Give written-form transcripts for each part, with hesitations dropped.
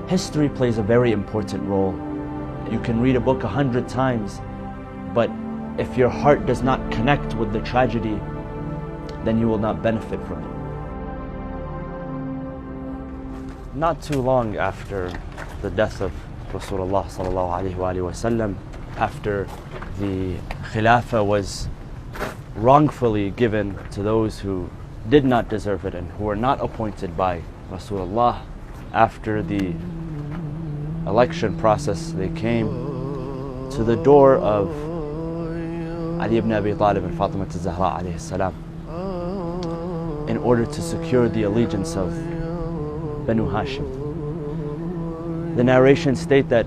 History plays a very important role. You can read a book 100 times, but if your heart does not connect with the tragedy, then you will not benefit from it. Not too long after the death of Rasulullah sallallahu alaihi wasallam, after the Khilafah was wrongfully given to those who did not deserve it and who were not appointed by Rasulullah, after the election process, they came to the door of Ali ibn Abi Talib and Fatima Zahara alayhi salam in order to secure the allegiance of Banu Hashim. The narrations state that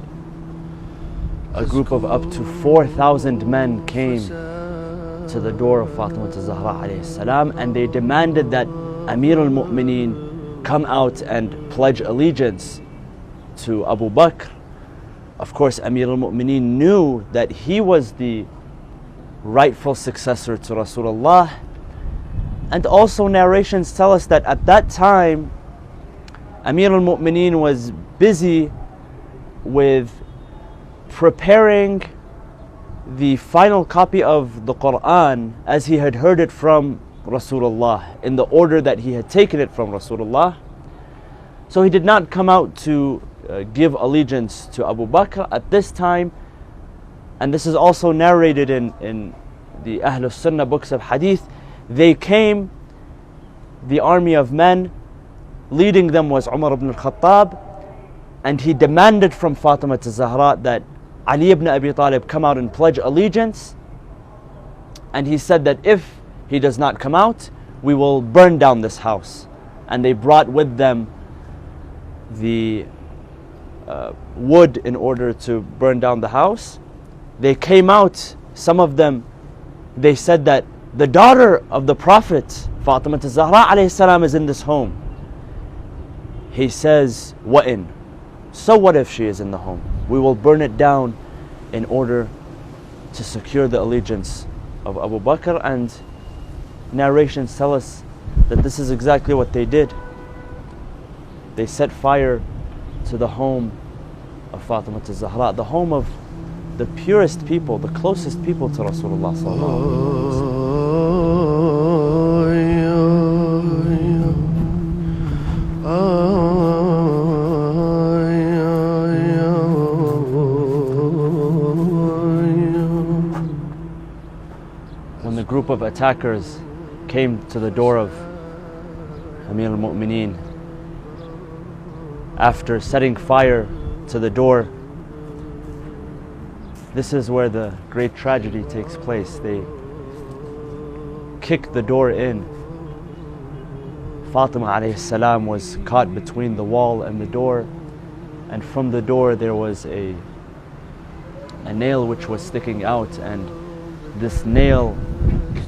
a group of up to 4,000 men came to the door of Fatima Zahra alayhi salam, and they demanded that Amir al-Mu'mineen come out and pledge allegiance to Abu Bakr. Of course, Amir al-Mu'mineen knew that he was the rightful successor to Rasulullah, and also narrations tell us that at that time Amir al-Mu'mineen was busy with preparing the final copy of the Quran as he had heard it from Rasulullah, in the order that he had taken it from Rasulullah. So he did not come out to give allegiance to Abu Bakr at this time. And this is also narrated in the Ahlul Sunnah books of Hadith. They came, the army of men, leading them was Umar ibn al-Khattab, and he demanded from Fatima Zahra that Ali ibn Abi Talib come out and pledge allegiance. And he said that if he does not come out, we will burn down this house. And they brought with them the wood in order to burn down the house. They came out, some of them, they said that the daughter of the Prophet, Fatima Zahra alayhi salam, is in this home. He says, what in? So what if she is in the home? We will burn it down in order to secure the allegiance of Abu Bakr. And narrations tell us that this is exactly what they did. They set fire to the home of Fatima Zahra, the home of the purest people, the closest people to Rasulullah sallallahu alaihi wasallam. When the group of attackers came to the door of Amir al-Mu'mineen, after setting fire to the door, this is where the great tragedy takes place. They kicked the door in. Fatima alayhi salam was caught between the wall and the door, and from the door there was a nail which was sticking out, and this nail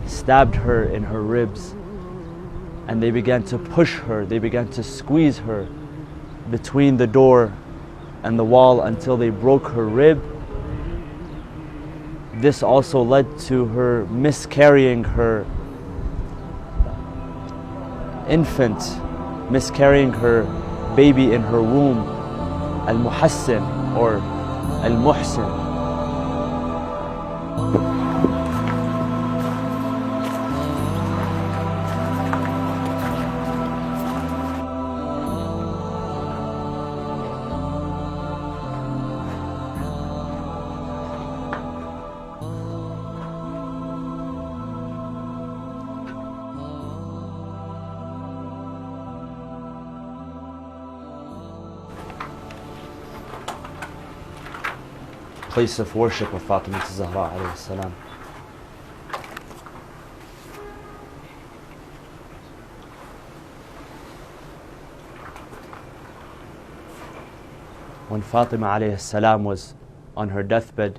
stabbed her in her ribs, and they began to push her, they began to squeeze her between the door and the wall until they broke her rib. This also led to her miscarrying her infant, miscarrying her baby in her womb, al-Muhassin or al-Muhsin. Place of worship of Fatima Zahra alayhi salam. When Fatima alayhi salam was on her deathbed,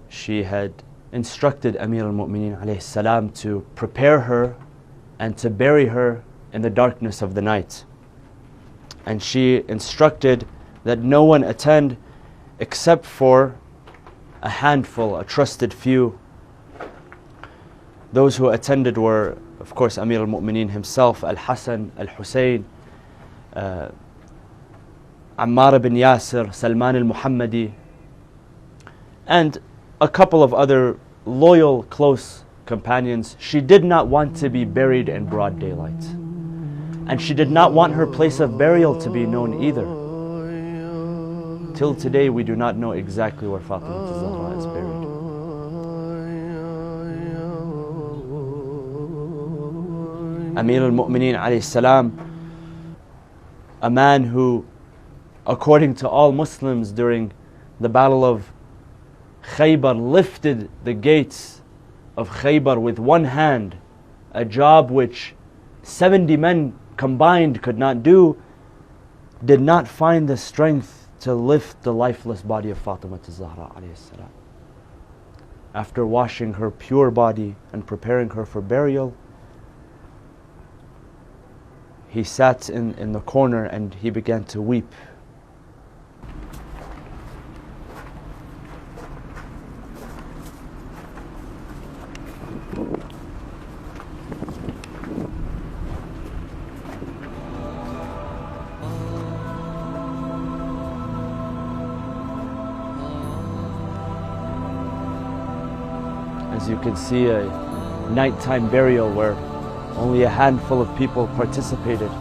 she had instructed Amir al-Mu'mineen alayhi salam to prepare her and to bury her in the darkness of the night. And she instructed that no one attend except for a handful, a trusted few. Those who attended were, of course, Amir al-Mu'mineen himself, Al-Hassan, Al-Hussein, Ammar bin Yasir, Salman al-Muhammadi, and a couple of other loyal, close companions. She did not want to be buried in broad daylight. And she did not want her place of burial to be known either. Till today, we do not know exactly where Fatima Zahra is buried. Amir al-Mu'mineen alayhi salam, a man who, according to all Muslims during the battle of Khaybar, lifted the gates of Khaybar with one hand, a job which 70 men combined could not do, did not find the strength to lift the lifeless body of Fatima Zahra alayhi salam. After washing her pure body and preparing her for burial, he sat in the corner and he began to weep. As you can see, a nighttime burial where only a handful of people participated.